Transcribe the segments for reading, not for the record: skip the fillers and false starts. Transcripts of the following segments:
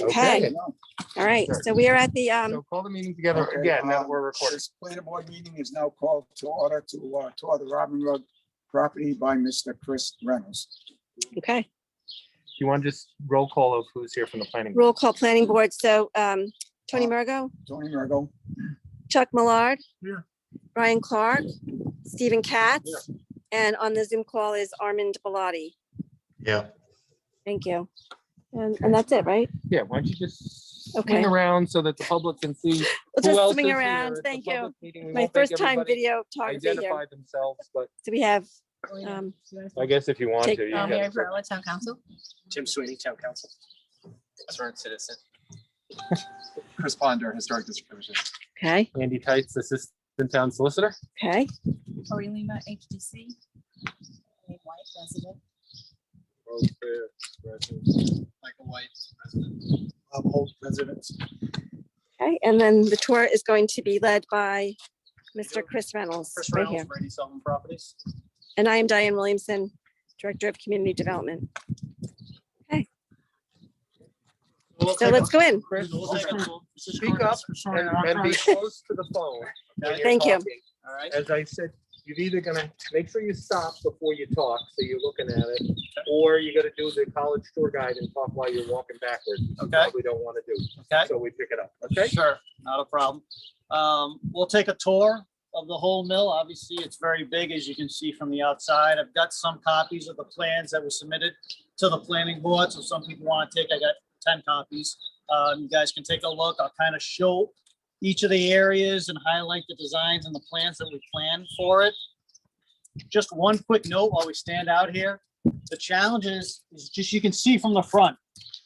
Okay, all right, so we are at the, So call the meeting together again, now that we're recording. This planning board meeting is now called to order to tour the Robin Road property by Mr. Chris Reynolds. okay, Do you want to just roll call of who's here from the planning? board? roll call planning board, so Tony Mergo, Tony Mergo, Chuck Millard. Here. Brian Clark, Stephen Katz, and on the Zoom call is Armand Bellotti. Yeah. Thank you. And that's it, right? Yeah, why don't you just Okay. swing around so that the public can see We'll who just else swing is here. around. It's a Thank you. public meeting. We My won't make first time everybody video photography here. identify themselves, but So we have, I guess if you want Take- to. you Mary can. Perla, Town Council. Tim Sweeney, Town Council. Concerned citizen. Chris Ponder, Historic District Commission. okay, Andy Tights, Assistant Town Solicitor. okay, Tori Lima, HDC. White resident. Michael White, resident. Holt residents. okay. And then the tour is going to be led by Mr. Chris Reynolds, Chris right Reynolds, here. Brady Sullivan Properties. And I am Diane Williamson, Director of Community Development. So let's go in. Chris, Speak speak up and be close to the phone. when you're Thank you. talking. All right. As I said, you're either gonna make sure you stop before you talk, so you're looking at it, or you gotta do the college tour guide and talk while you're walking backwards. which you Okay. Probably don't wanna do, Okay. so we pick it up, okay? Sure, not a problem. We'll take a tour of the whole mill. Obviously, it's very big, as you can see from the outside. I've got some copies of the plans that were submitted to the planning board, so some people want to take, I got 10 copies. You guys can take a look. I'll kind of show each of the areas and highlight the designs and the plans that we planned for it. Just one quick note while we stand out here. The challenge is just, you can see from the front,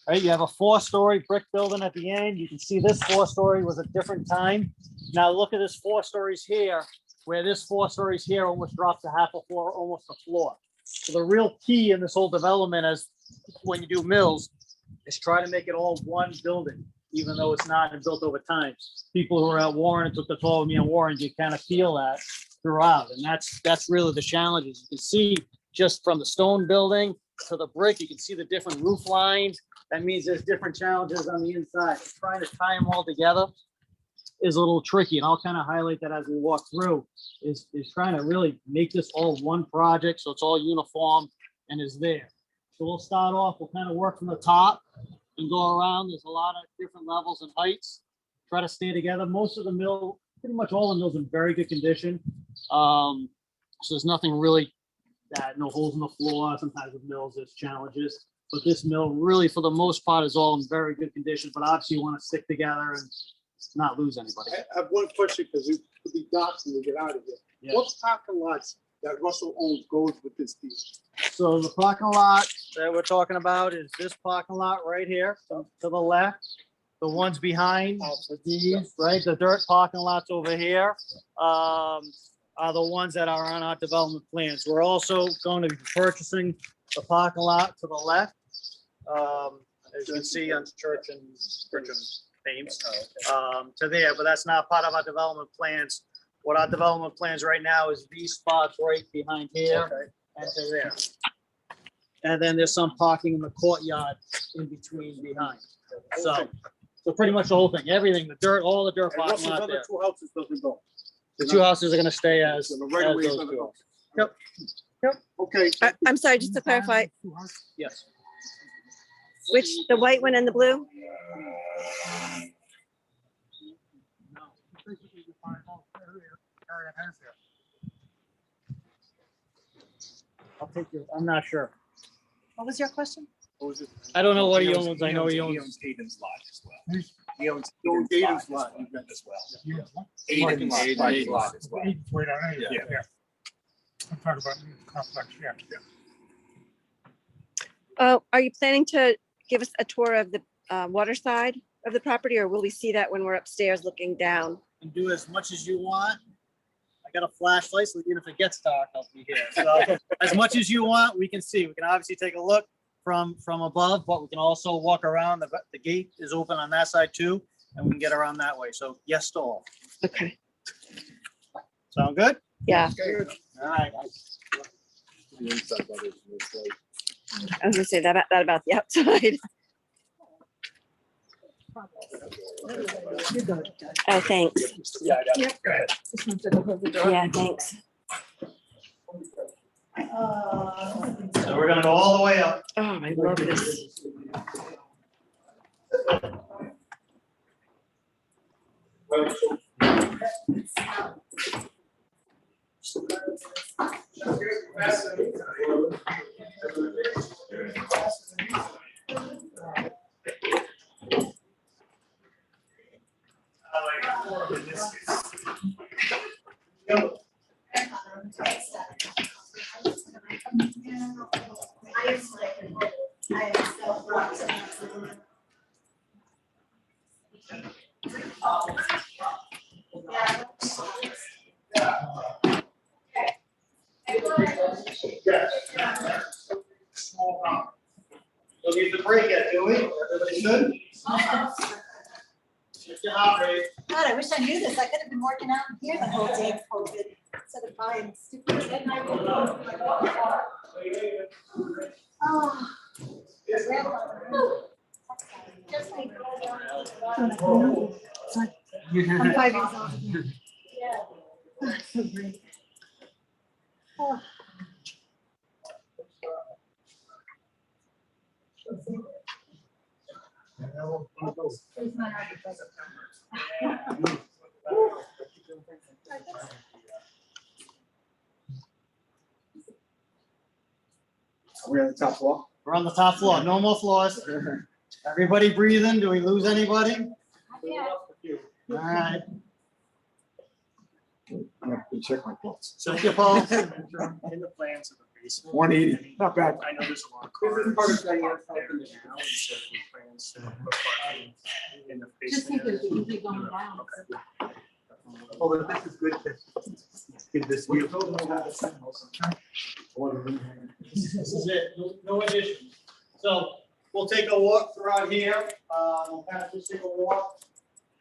right? You have a 4-story brick building at the end. You can see this 4-story was a different time. Now look at this 4 stories here, where this 4 stories here almost drops to half a floor, almost a floor. So the real key in this whole development is when you do mills is try to make it all one building, even though it's not and built over time. People who are at Warren and took the tour with me on Warren, you kind of feel that throughout. And that's really the challenge. Is you can see just from the stone building to the brick, you can see the different roof lines. That means there's different challenges on the inside. Trying to tie them all together is a little tricky, and I'll kind of highlight that as we walk through, is trying to really make this all one project, so it's all uniform and is there. So we'll start off, we'll kind of work from the top and go around. There's a lot of different levels and heights. Try to stay together. Most of the mill, pretty much all the mill's in very good condition. So there's nothing really, no holes in the floor. Sometimes with mills, there's challenges. But this mill really, for the most part, is all in very good condition. But obviously you want to stick together and not lose anybody. I have one question, because it could be dark when we get out of here. Yeah. What parking lots that Russell owns goes with this deal? So the parking lot that we're talking about is this parking lot right here to the left. The ones behind these, right? The dirt parking lots over here are the ones that are on our development plans. We're also going to be purchasing the parking lot to the left. As you can see on Church and Thames, to there, but that's not part of our development plans. What our development plans right now is these spots right behind here and to there. And then there's some parking in the courtyard in between behind. So pretty much the whole thing, everything, the dirt, all the dirt And parking Russell's lot other there. 2 houses doesn't go. The 2 houses are gonna stay as So the right of way those doesn't 2 go. houses. Okay. I'm sorry, just to clarify, Yes. which, the white one and the blue? I'll take your, I'm not sure. What was your question? I don't know what he owns. I know he owns. Aiden's lot as well. He owns Aiden's Aiden's lot lot as well. Aiden's Aiden's lot as well. Wait, I know. Yeah. I'm talking about complex, yeah. Are you planning to give us a tour of the water side of the property, or will we see that when we're upstairs looking down? And do as much as you want. I got a flashlight, so even if it gets dark, I'll be here. So as much as you want, we can see. We can obviously take a look from above, but we can also walk around. The gate is open on that side too, and we can get around that way. So yes to all. Okay, Sound good? yeah. All right. I was gonna say that about the outside. Oh, thanks. Yeah, I got it. Go ahead. Yeah, thanks. So we're gonna go all the way up. Oh, I love this. Don't need to break it, do we? Everybody good? Shift your heart rate. God, I wish I knew this. I could have been working out in here the whole day of COVID instead of buying stupid. Oh. Just like. I'm 5 years old. Yeah. So great. Oh. Here's my ibuprofen. We're on the top floor. We're on the top floor, no more floors. Everybody breathing? Do we lose anybody? Yeah. All right, I have to check my pulse. check your pulse. In the plans of the basement. 180, not bad. I know there's a lot of This is cars. part of the- parked there now, and so we plans to put parking in the Just think basement. it'd be easy going down. Oh, but this is good. Good this week. This is it, no additions. So we'll take a walk throughout here. We'll kind of just take a walk.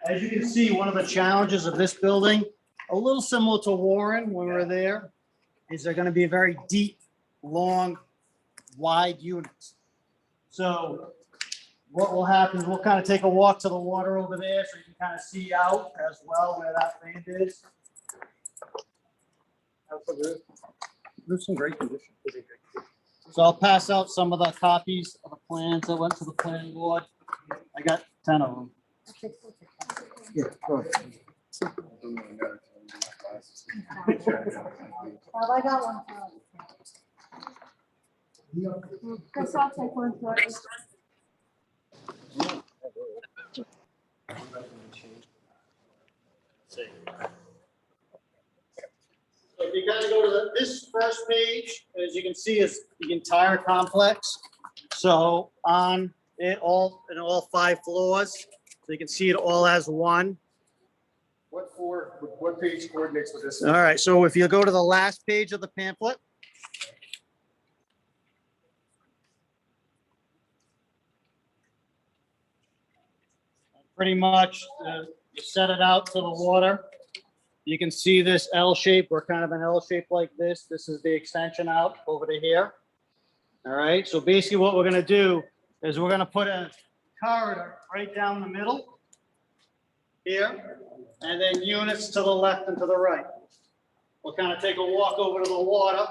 As you can see, one of the challenges of this building, a little similar to Warren when we were there, is they're gonna be very deep, long, wide units. So what will happen is we'll kind of take a walk to the water over there so you can kind of see out as well where that land is. There's some great condition. So I'll pass out some of the copies of the plans that went to the planning board. I got 10 of them. Yeah, go ahead. Well, I got one. Chris, I'll take one for you. So if you kind of go to this first page, as you can see, is the entire complex. So on it all, in all 5 floors, so you can see it all as one. What page coordinates with this? All right, so if you go to the last page of the pamphlet. Pretty much, you set it out to the water. You can see this L shape. We're kind of an L shape like this. This is the extension out over to here. All right, so basically what we're gonna do is we're gonna put a corridor right down the middle here, and then units to the left and to the right. We'll kind of take a walk over to the water.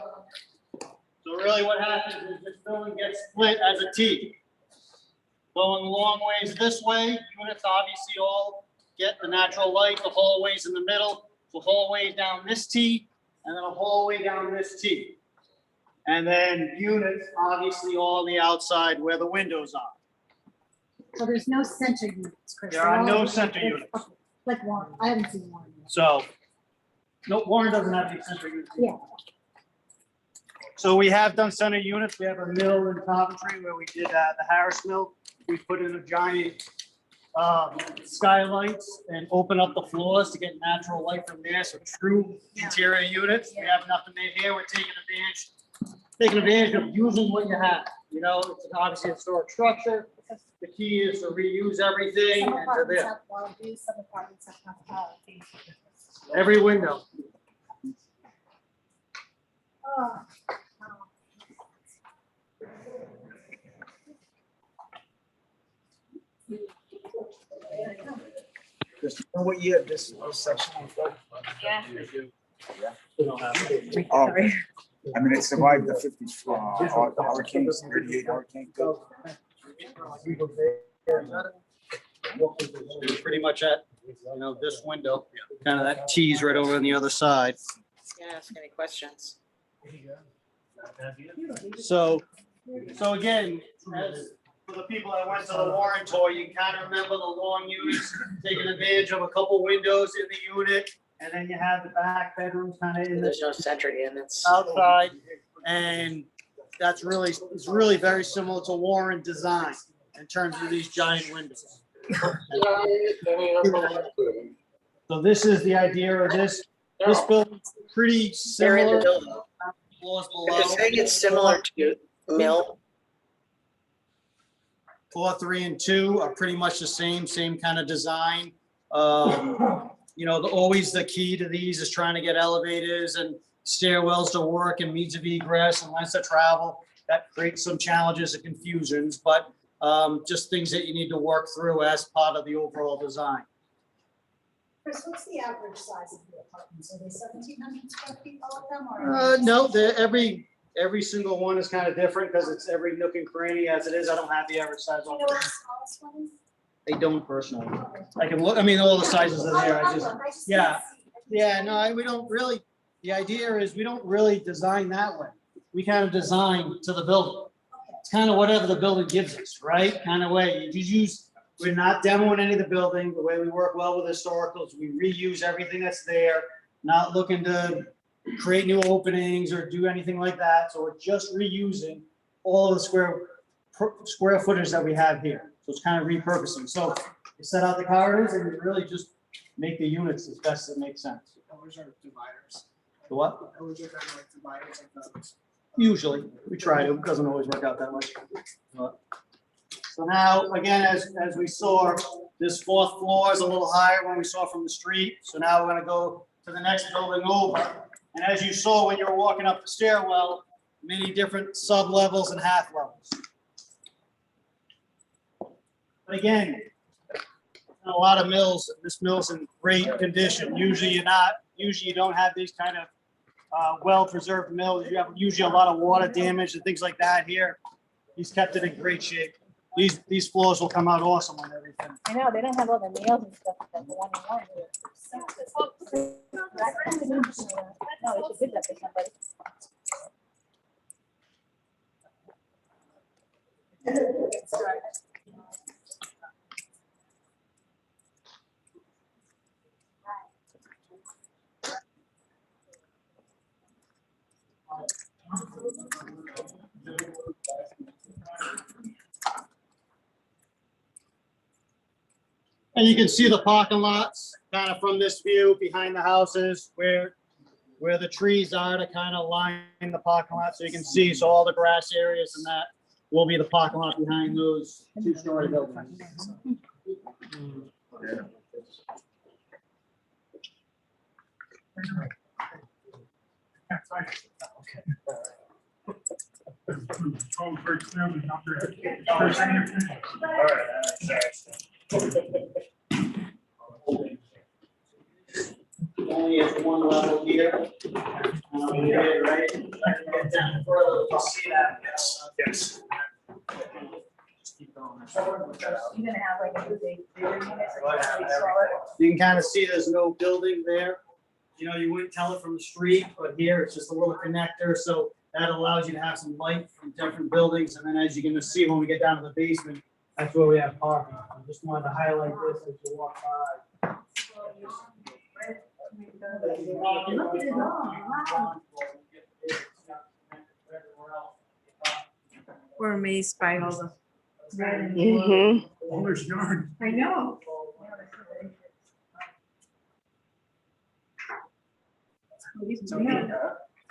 So really what happens is this building gets split as a T. Going long ways this way, units obviously all get the natural light, the hallways in the middle, the hallway down this T, and then a hallway down this T. And then units obviously all on the outside where the windows are. So there's no center units, Chris. There are They're all no center like- units. Like one, I haven't seen one yet. So, no, Warren doesn't have any center units. Yeah. So we have done center units. We have a mill in Coventry where we did the Harris Mill. We put in a giant skylights and open up the floors to get natural light from there. So true interior units. We have nothing in here. We're taking advantage of using what you have. You know, it's obviously a historic structure. The key is to reuse everything Some and to apartments there. have wall views, some apartments have not. Every window. Oh, wow. Just you know what year this section was from? Yeah. We don't have to. Oh, I mean, it survived the 50, hurricanes, 38 hurricane. Pretty much at, this window, kind of that T's right over on the other side. Can I ask any questions? So again, as for the people that went to the Warren tour, you can kind of remember the long units, taking advantage of a couple windows in the unit. And then you have the back bedrooms kind of in the There's no central units. outside. And it's really very similar to Warren design in terms of these giant windows. So this is the idea of this building, pretty They're in the similar. building. Floors If you're below. saying it's similar to Mill, 4, 3, and 2 are pretty much the same kind of design. Always the key to these is trying to get elevators and stairwells to work and means of egress and lengths of travel. That creates some challenges and confusions, but just things that you need to work through as part of the overall design. Chris, what's the average size of the apartments? Are they 1,700 square feet, all of them? Or No, every single one is kind of different because it's every nook and cranny as it is. I don't have the average size Do you on know what there. the smallest one is? I don't personally. I can look, all the sizes are there. I just, yeah. Yeah, no, we don't really, the idea is we don't really design that way. We kind of design to the building. It's kind of whatever the building gives us, right? Kind of way. We're not demoing any of the building. The way we work well with historicals, we reuse everything that's there, not looking to create new openings or do anything like that. So we're just reusing all of the square footage that we have here. So it's kind of repurposing. So you set out the corridors and you really just make the units as best as it makes sense. Those are dividers. The what? Those are kind of like dividers like those. Usually, we try to, it doesn't always work out that much. So now, again, as we saw, this 4th floor is a little higher when we saw from the street. So now we're gonna go to the next building over. And as you saw when you were walking up the stairwell, many different sub-levels and half levels. But again, a lot of mills, this mill's in great condition. Usually you don't have these kind of well-preserved mills. You have usually a lot of water damage and things like that here. He's kept it in great shape. These floors will come out awesome on everything. I know, they don't have all the nails and stuff that the one in one. No, they should give that to somebody. And you can see the parking lots kind of from this view behind the houses where the trees are to kind of line the parking lot. So you can see, so all the grass areas and that will be the parking lot behind those 2-story buildings. Only has one level here. Here, right? Get down further, you'll see that. Yes. Just keep going. You're gonna have like a big unit, so you can saw it. You can kind of see there's no building there. You wouldn't tell it from the street, but here it's just a little connector. So that allows you to have some light from different buildings. And then as you're gonna see when we get down to the basement, that's where we have parking. I just wanted to highlight this as you walk by. We're amazed by all the red and Mhm. I know.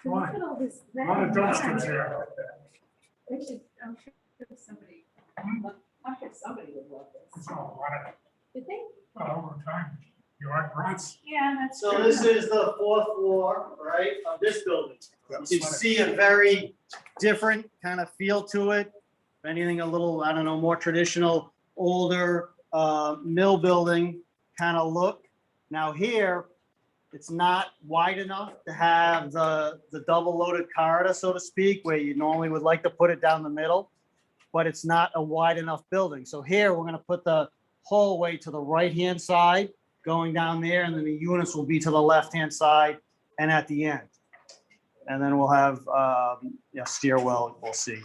Look at all this red and white. We should- I'm sure somebody, I'm sure somebody would love this. Did they? Yeah, that's. So true. this is the 4th floor, right, of this building. You can see a very different kind of feel to it. If anything, a little, I don't know, more traditional older mill building kind of look. Now here, it's not wide enough to have the double loaded corridor, so to speak, where you normally would like to put it down the middle, but it's not a wide enough building. So here, we're gonna put the hallway to the right-hand side, going down there, and then the units will be to the left-hand side and at the end. And then we'll have, stairwell, we'll see.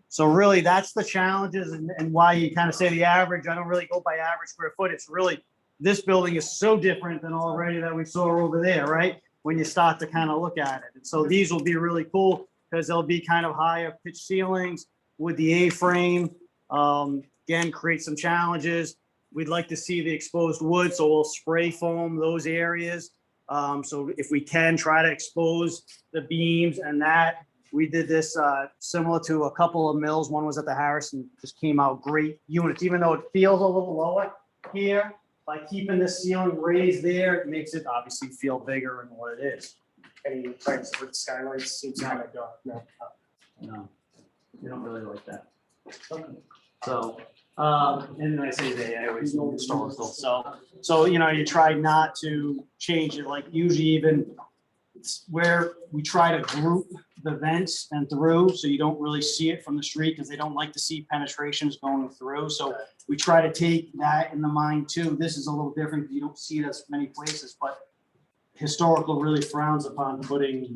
So really, that's the challenges and why you kind of say the average. I don't really go by average square foot. It's really, this building is so different than already that we saw over there, right? When you start to kind of look at it. And so these will be really cool because they'll be kind of higher pitch ceilings with the A-frame. Again, create some challenges. We'd like to see the exposed wood, so we'll spray foam those areas. So if we can, try to expose the beams and that. We did this similar to a couple of mills. One was at the Harrison, just came out great units, even though it feels a little lower here. By keeping the ceiling raised there, it makes it obviously feel bigger than what it is. Any plans with skylights seems kind of dark. No. No, you don't really like that. So, and I say they, I always know historical. So, you try not to change it, like usually even it's where we try to group the vents and through, so you don't really see it from the street because they don't like to see penetrations going through. So we try to take that in the mind too. This is a little different because you don't see it as many places, but historical really frowns upon putting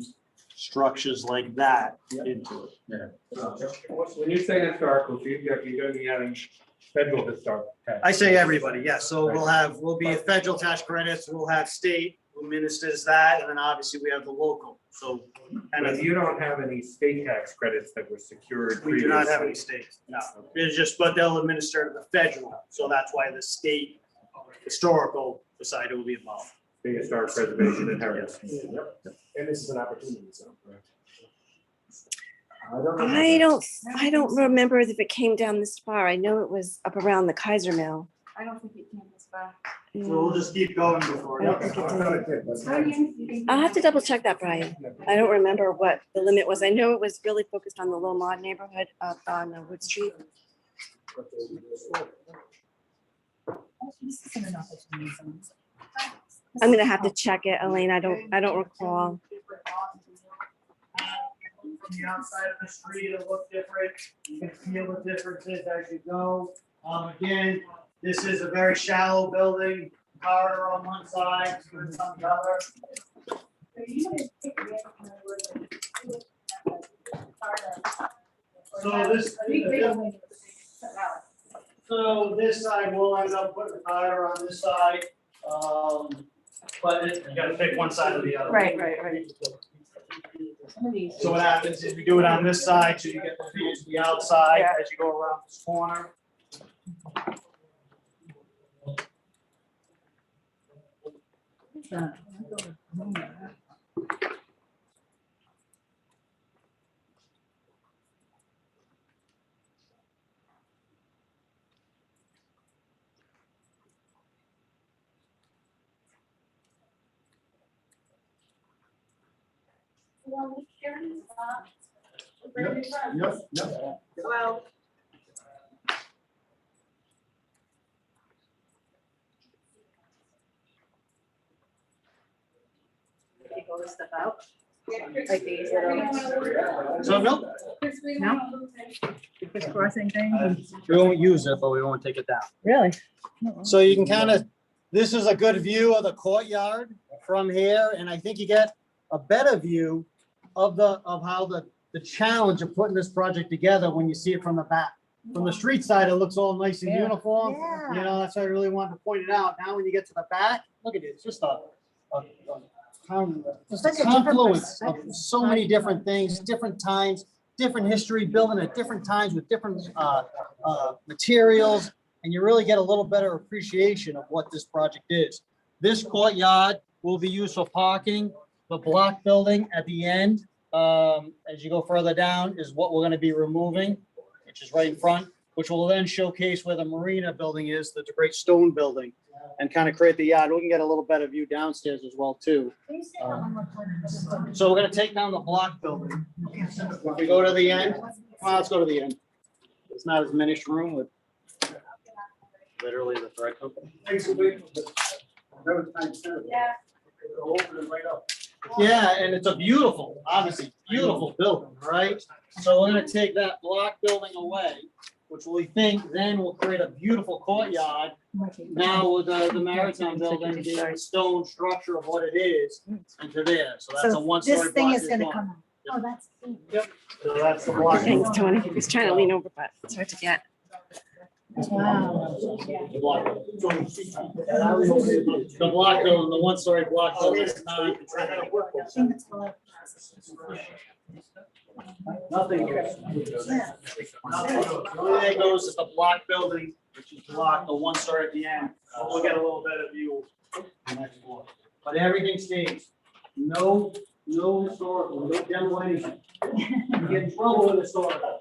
structures like that into it. When you say historical, you're going to be having federal historical tax. I say everybody, yes. So we'll be federal tax credits, we'll have state who ministers that, and then obviously we have the local. So And you don't have any state tax credits that were secured. we do not have any states, no. It's just, but they'll administer the federal, so that's why the state historical society will be involved. The historic preservation and heritage. Yep. And this is an opportunity, so. I don't remember if it came down this far. I know it was up around the Kaiser Mill. I don't think it came this far. So we'll just keep going before. I don't think it did. I'll have to double check that, Brian. I don't remember what the limit was. I know it was really focused on the low mod neighborhood up on Wood Street. I'm gonna have to check it, Elaine. I don't recall. From the outside of the street, it'll look different. You can feel the differences as you go. Again, this is a very shallow building, corridor on one side, on the other. So this side, we'll end up putting the corridor on this side. But you gotta pick one side or the other. Right. So what happens is we do it on this side, so you get the view to the outside as you go around this corner. Well. People this stuff out. Like these little. So no, Crossing things. we won't use it, but we won't take it down. Really? So you can kind of, this is a good view of the courtyard from here, and I think you get a better view of how the challenge of putting this project together when you see it from the back. From the street side, it looks all nice and uniform. You know, that's why I really wanted to point it out. Now, when you get to the back, look at it. It's just a confluence of so many different things, different times, different history, building at different times with different materials, and you really get a little better appreciation of what this project is. This courtyard will be used for parking. The block building at the end, as you go further down, is what we're going to be removing, which is right in front, which will then showcase where the marina building is, the great stone building, and kind of create the yard. We can get a little better view downstairs as well too. So we're going to take down the block building. If we go to the end, well, let's go to the end. It's not as diminished room with. Literally the thread company. Yeah. Yeah, and it's a beautiful, obviously beautiful building, right? So we're gonna take that block building away, which we think then will create a beautiful courtyard. Now with the maritime building being a stone structure of what it is into there. So that's a So one-story this thing block. is gonna gone. come out. Oh, that's. So that's the block. Thanks, Tony. He's trying to lean over, but it's hard to get. Wow. The block. The block building, the one-story block building is not. I think it's below. Nothing goes. The only thing goes is the block building, which is blocked, the one story at the end. We'll get a little better view of the next floor. But everything stays. No historical, no demo anything. You get in trouble with historical.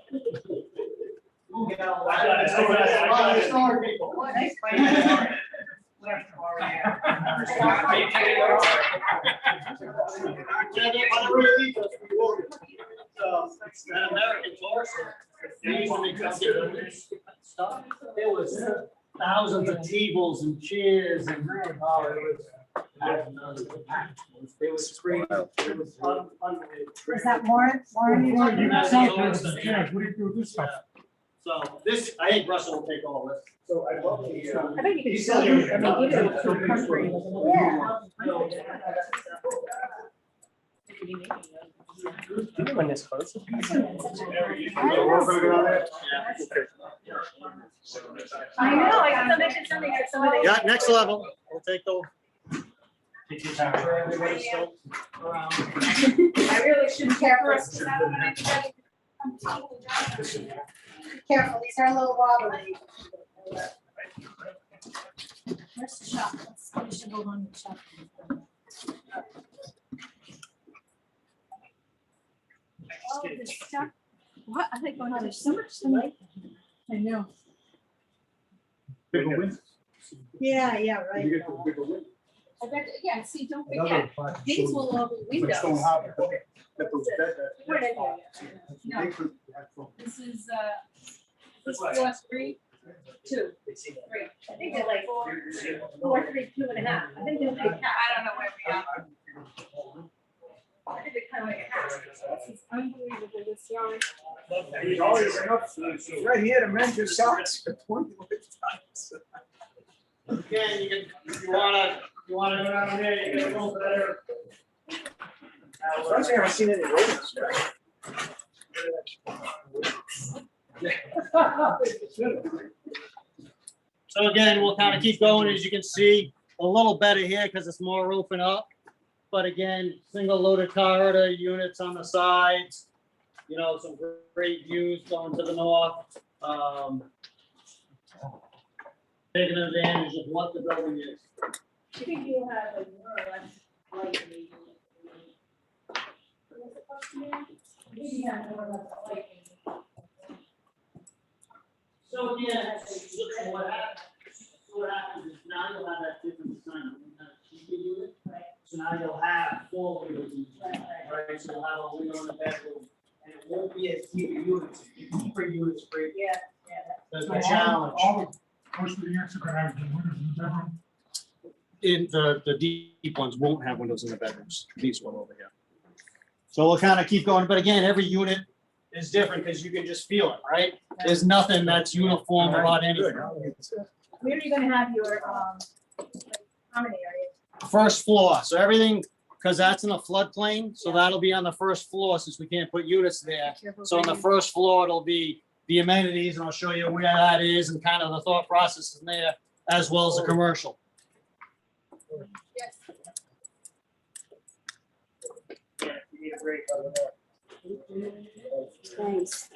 We'll get out. I got historic people. An American tourist, there was thousands of tables and chairs and it was great. It was unbelievable. Is that Warren? So this, I think Russell will take all this. So I love the. I bet you could He's sell selling- it. I mean, even if it's country. Yeah. When this closes. I know, I got something at somebody. Yeah, next level, we'll take the. Take your time. Everybody's still around. I really shouldn't care for us to have Careful, these are a little wobbly. Where's the shop? Let's finish it on the shop. all this stuff. What, are they going, there's so much to like. I know. Yeah, right. I bet, yeah, see, don't forget, these will all be windows. We're in here yet. No, this is, floor 3, 2, 3. I think they're like 4, 3, 2.5. I think they'll make half. I don't know where we are. I think they're kind of like a half. This is unbelievable, this yard. He's always enough, right here to mend your socks for 20 times. Again, you wanna go down there, you gotta go there. I haven't seen any rodents. So again, we'll kind of keep going, as you can see, a little better here because it's more open up. But again, single loaded corridor units on the sides, you know, some great views going to the north. Taking advantage of what the building is. I think you'll have like more or less light maybe. Maybe you have more or less light. So again, what happens is now you'll have that different design. You have a TV unit, so now you'll have 4 windows, right? So you'll have a window in the bedroom, and it won't be as deep a unit. Deeper units break. Yeah. That's the challenge. Most of the units are gonna have the windows in the bedroom. In the deep ones won't have windows in the bedrooms. These one over here. So we'll kind of keep going, but again, every unit is different because you can just feel it, right? There's nothing that's uniform about anything. Where are you gonna have your, how many are you? First floor, so everything, because that's in a floodplain, so that'll be on the first floor since we can't put units there. So on the first floor, it'll be the amenities, and I'll show you where that is and kind of the thought process in there, as well as the commercial. Yes. Yeah, you need a break over there. Thanks.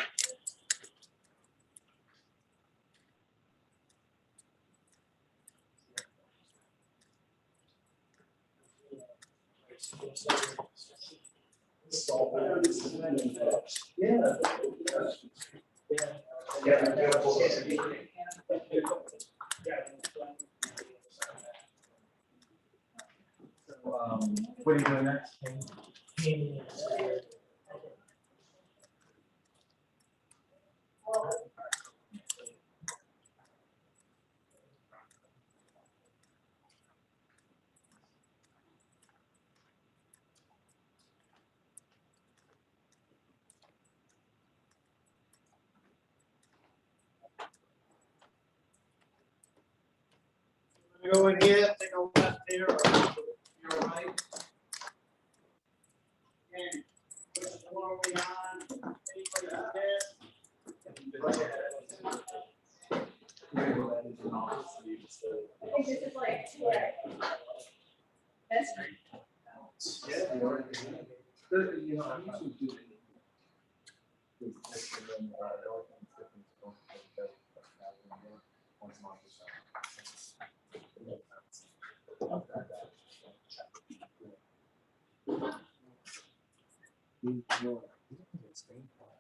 What are you doing next? Go in here, take a left here, or your right. And push the door way on, anybody there. I think this is like, that's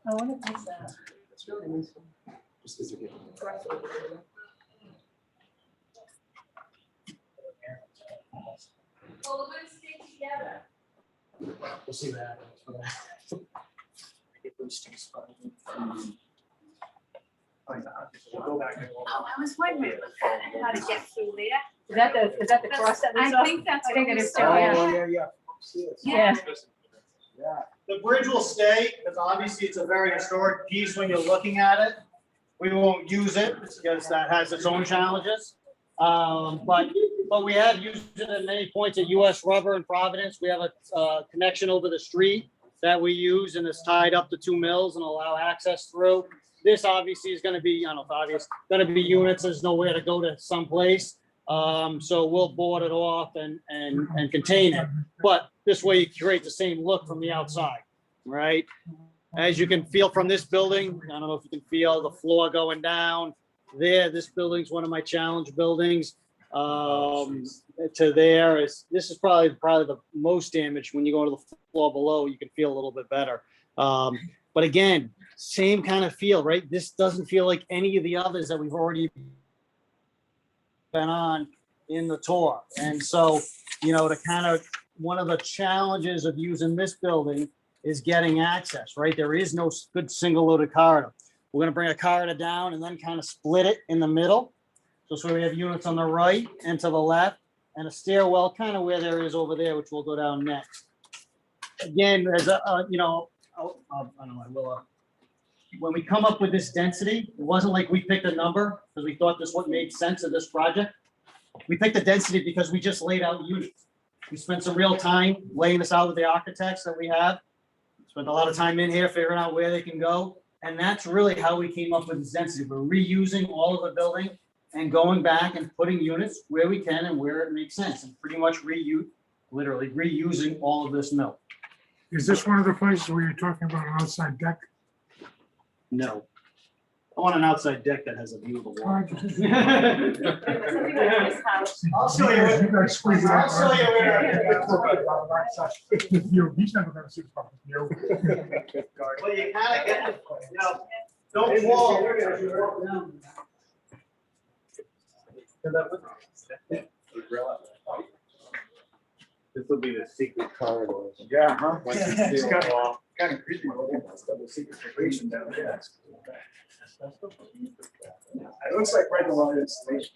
I wonder if it's that. It's really nice. Just because you're getting. Well, we're gonna stay together. We'll see that. Get those two spots. Go back and Oh, I was wondering about that, how to get through there. Is that the cross that we saw? I think that's. I think it is too, what we yeah. saw, Yeah. Yeah. Yeah. The bridge will stay, because obviously it's a very historic piece when you're looking at it. We won't use it, because that has its own challenges. But we have used it at many points at US Rubber in Providence. We have a connection over the street that we use, and it's tied up to 2 mills and allow access through. This obviously is gonna be, I don't know if obvious, gonna be units, there's nowhere to go to someplace. So we'll board it off and contain it. But this way you create the same look from the outside, right? As you can feel from this building, I don't know if you can feel the floor going down there. This building's one of my challenge buildings. To there is, this is probably the most damaged. When you go to the floor below, you can feel a little bit better. But again, same kind of feel, right? This doesn't feel like any of the others that we've already been on in the tour. And so, to kind of, one of the challenges of using this building is getting access, right? There is no good single loaded corridor. We're gonna bring a corridor down and then kind of split it in the middle. So we have units on the right and to the left, and a stairwell kind of where there is over there, which we'll go down next. Again, there's I don't know, I will. When we come up with this density, it wasn't like we picked a number because we thought this what made sense of this project. We picked the density because we just laid out units. We spent some real time laying this out with the architects that we have. Spent a lot of time in here figuring out where they can go. And that's really how we came up with this density. We're reusing all of the building and going back and putting units where we can and where it makes sense, and pretty much literally reusing all of this mill. Is this one of the places where you're talking about an outside deck? No. I want an outside deck that has a view of the water. I'll show you. You guys squeeze it out. I'll show you where. He's never gonna see the fucking view. Well, you kind of get, don't fall. As you walk down. This will be the secret corridor. Yeah, huh? It's got Kind of creepy looking. That's double secret location down there. It looks like right along the installation.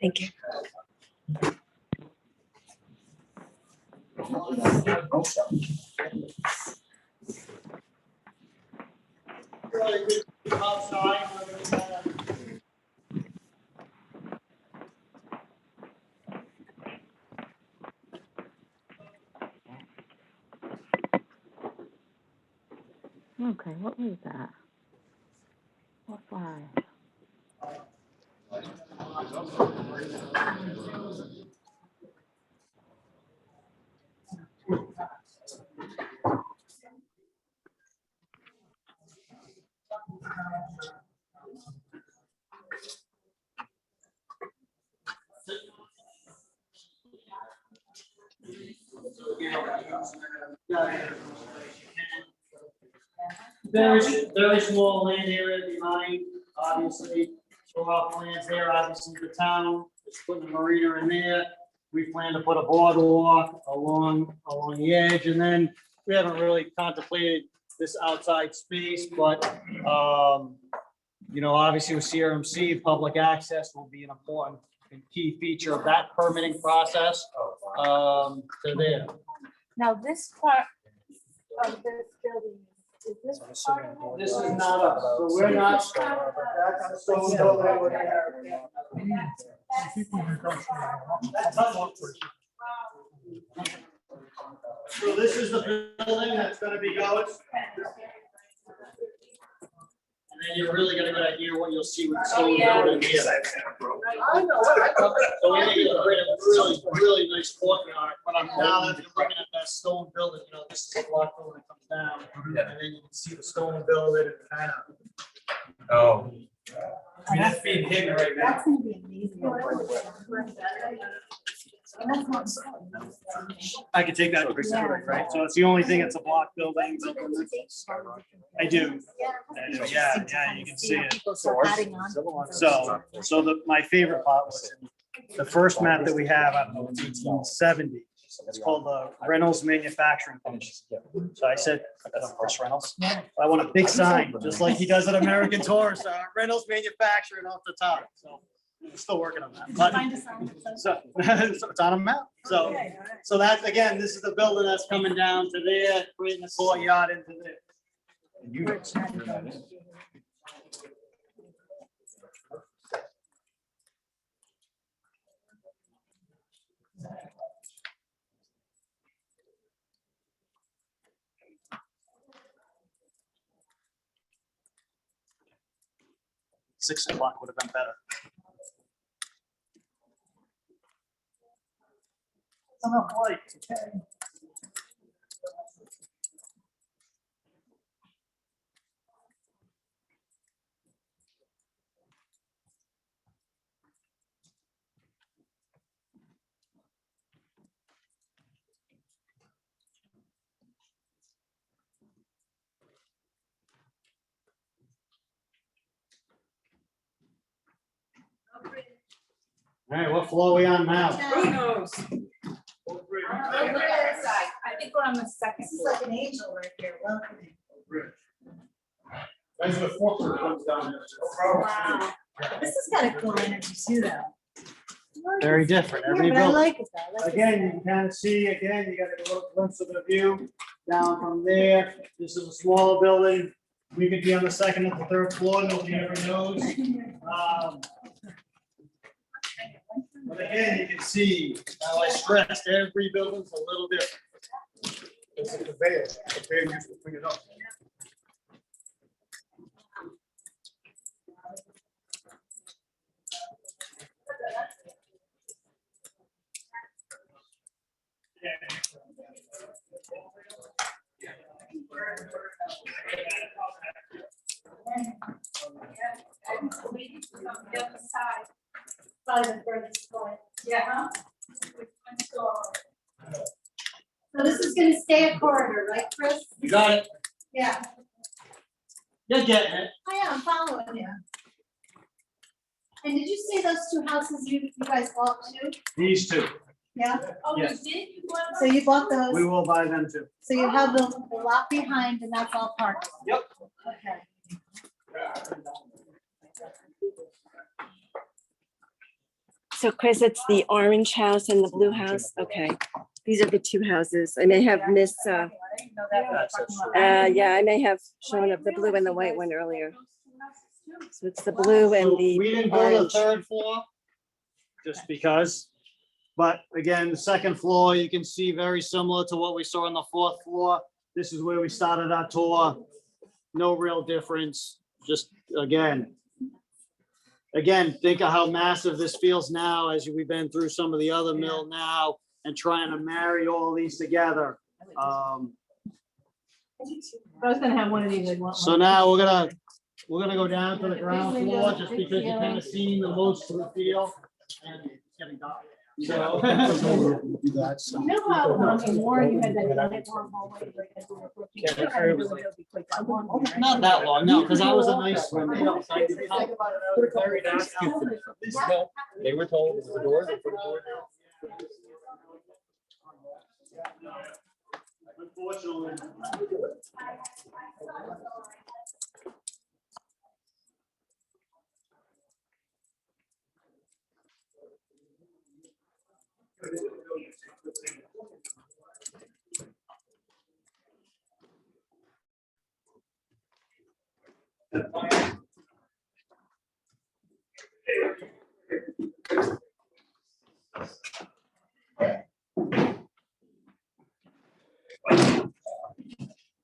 Thank you. Outside. Okay, what was that? What flag? Very small land area behind, obviously, throw out plans there, obviously the town is putting a marina in there. We plan to put a boardwalk along the edge, and then we haven't really contemplated this outside space, but, obviously with CRMC, public access will be an important and key feature of that permitting process, to there. Now, this part of this building, is this part of it? This is not us, so we're not, That's the stone building with People negotiate. So this is the building that's gonna be going. And then you're really gonna get an idea what you'll see with the stone building here. So we need to create a really, really nice courtyard, but I'm now that you're looking at that stone building, you know, this is a block building that comes down. And then you can see the stone building and kind of. Oh. I mean, that's being hidden right now. That's gonna be amazing. That's not so. I could take that to Bristol, right? So it's the only thing, it's a block building. I do. Yeah, you can see it. So my favorite part was the first map that we have out of 1870. It's called the Reynolds Manufacturing Company. So I said, Chris Reynolds, I want a big sign, just like he does at American Tourist, Reynolds Manufacturing off the top. So we're still working on that. But so it's on a map. So that's, again, this is the building that's coming down to there, creating the courtyard into there. 6 o'clock would have been better. All right, what floor are we on now? Who knows? I think we're on the second This is floor. like an angel right here, welcoming. That's the fourth that comes down there. Wow. This has got a cool energy too, though. Very different. Yeah, Every but I building. like it though. I like Again, you can kind of see, again, you got a little glimpse of the view down from there. This is a smaller building. We could be on the second or the third floor, nobody ever knows. But again, you can see how I stressed, every building's a little different. It's a conveyor. Conveyor used to bring it up. Probably the furthest point. Yeah. So this is gonna stay a corridor, right, Chris? You got it. Yeah, You're getting it. I'm following you. And did you say those two houses you guys bought too? These two. Yeah, Oh, you Yes. did? You bought so you bought We those, will buy them too. so you have the lot behind and that's all parked? Yep. Okay. So Chris, it's the orange house and the blue house. Okay. These are the two houses. I may have missed, yeah, I may have shown up the blue and the white one earlier. So it's the blue and So the we didn't go to the orange. third floor, just because. But again, the second floor, you can see very similar to what we saw on the fourth floor. This is where we started our tour. No real difference, just again, think of how massive this feels now as we've been through some of the other mill now and trying to marry all these together. I was gonna have one of these. So now we're gonna go down to the ground floor just because you kind of seen the most of the feel. And it's getting dark. So. You know how in Warren you had that long hallway, like, as we were approaching, you had to really go be quick on one, right? Not that long, no, because I was a nice one. Very nice house. They were told the doors are for the door. Unfortunately.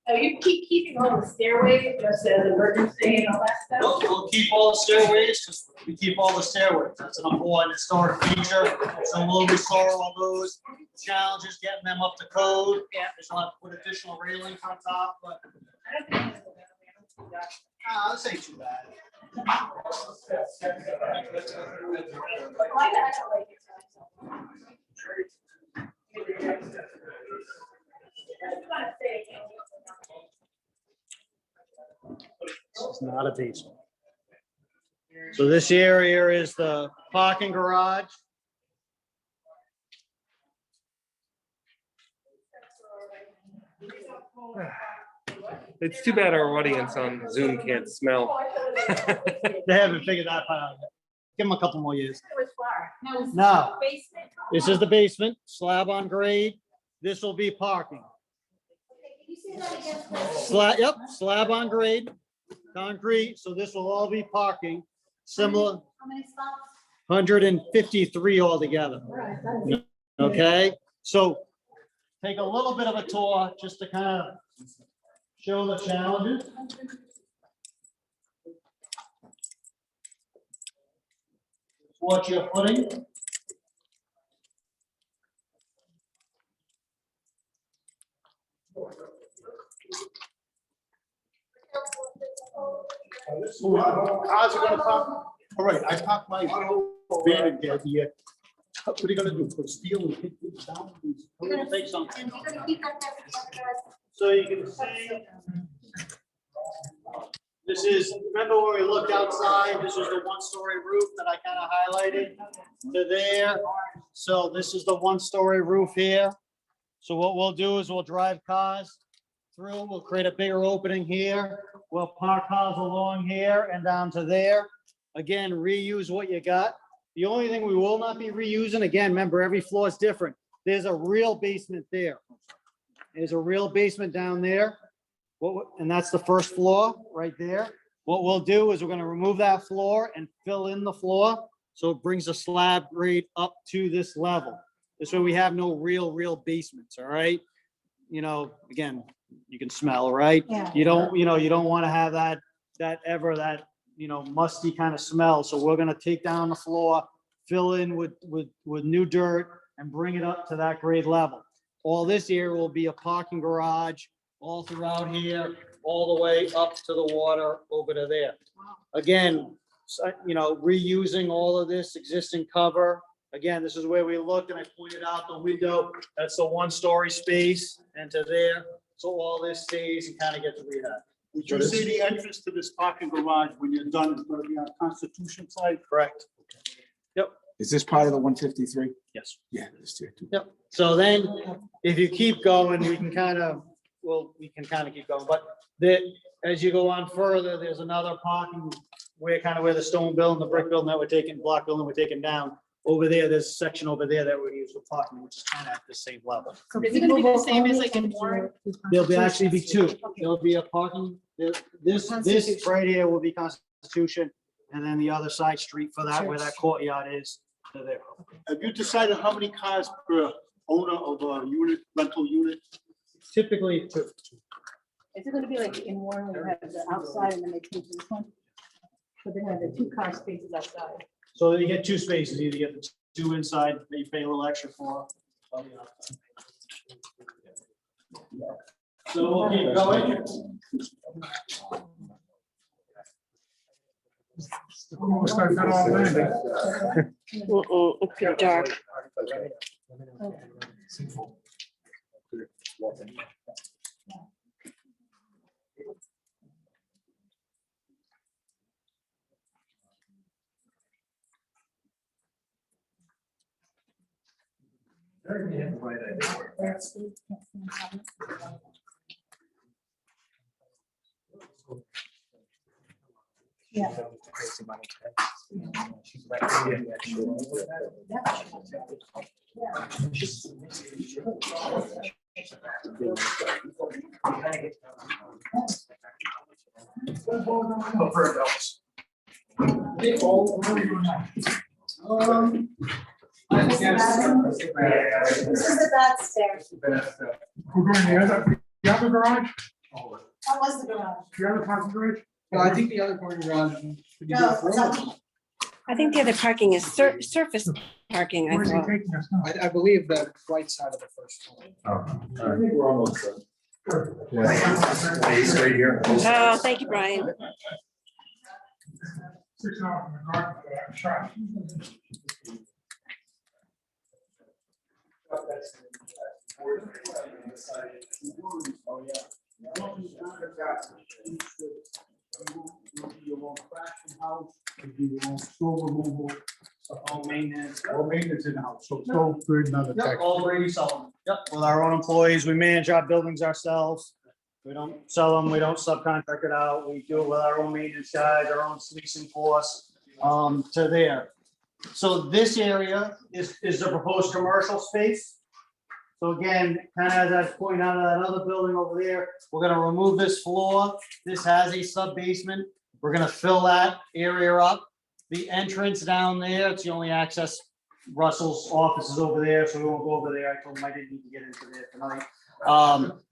Oh, you keep keeping all the stairways just as emergency and all that stuff? We'll keep all the stairways, because we keep all the stairways. That's an important historic feature. So we'll restore all those challenges, getting them up to code. Yeah, there's a lot to put additional railings on top, but this ain't too bad. This is not a basement. So this area is the parking garage. It's too bad our audience on Zoom can't smell. They haven't figured that part out yet. Give them a couple more years. No, this is the basement, slab on grade. This will be parking. Slab, yep, slab on grade, concrete. So this will all be parking, similar, How many spots? 153 altogether. Okay, so take a little bit of a tour just to kind of show the challenges. What you're putting. Cars are gonna park. All right, I parked my van in there. What are you gonna do? Put steel and hit these down? We're gonna take some. And you're gonna keep that there for the others. So you can see. This is, remember when we looked outside, this is the one-story roof that I kind of highlighted to there. So this is the one-story roof here. So what we'll do is we'll drive cars through, we'll create a bigger opening here. We'll park cars along here and down to there. Again, reuse what you got. The only thing we will not be reusing, again, remember, every floor is different. There's a real basement there. There's a real basement down there. And that's the first floor right there. What we'll do is we're gonna remove that floor and fill in the floor. So it brings the slab grade up to this level. This way we have no real basements, all right? You know, again, you can smell, right? Yeah. You don't wanna have that musty kind of smell. So we're gonna take down the floor, fill in with new dirt and bring it up to that grade level. All this area will be a parking garage all throughout here, all the way up to the water over to there. Again, reusing all of this existing cover. Again, this is where we looked and I pointed out the window. That's the one-story space and to there. So all this stays and kind of gets rehab. Would you say the entrance to this parking garage, when you're done, is gonna be on Constitution side? Correct. Yep. Is this part of the 153? Yes. Yeah, it's there too. Yep. So then if you keep going, we can kind of keep going, but as you go on further, there's another parking where the stone building, the brick building that we're taking, block building we're taking down. Over there, there's a section over there that we use for parking, which is kind of at the same level. Is it gonna be the same as like in Warren? There'll actually be two. There'll be a parking, this right here will be Constitution, and then the other side street for that, where that courtyard is, to there. Have you decided how many cars per owner of a unit, rental unit? Typically two. Is it gonna be like in Warren, where you have the outside and then they take this one? So they have the 2 car spaces outside. So you get two spaces, either get the two inside that you pay a little extra for. So we'll keep going. Almost like that all landing. It's pretty dark. This is the bad stairs. We're going the other garage, That was the garage. the other parking garage? No, I think the other parking garage. No, it's not. I think the other parking is surface parking, I Where's he thought. taking us now? I believe the right side of the first floor. I think we're almost done. He's right here. Oh, thank you, Brian. 6 hours in the garden for that shot. All maintenance. All maintenance in house, so no third another Yep, tax. all Brady Sullivan. Yep, with our own employees, we manage our buildings ourselves. We don't sell them, we don't subcontract it out, we do it with our own maintenance guys, our own leasing force, to there. So this area is the proposed commercial space. So again, kind of as I was pointing out of that other building over there, we're gonna remove this floor. This has a sub basement. We're gonna fill that area up. The entrance down there, it's the only access. Russell's office is over there, so we won't go over there. I told him I didn't need to get into there tonight.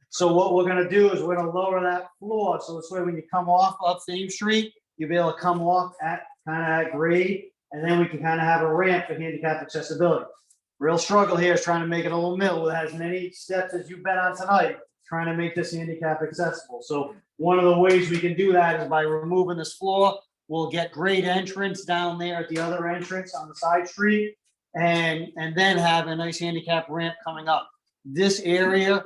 So what we're gonna do is we're gonna lower that floor, so this way when you come off up Thames Street, you'll be able to come off at kind of at grade, and then we can kind of have a ramp for handicap accessibility. Real struggle here is trying to make it a little middle that has many steps as you've been on tonight, trying to make this handicap accessible. So one of the ways we can do that is by removing this floor. We'll get grade entrance down there at the other entrance on the side street, and then have a nice handicap ramp coming up. This area,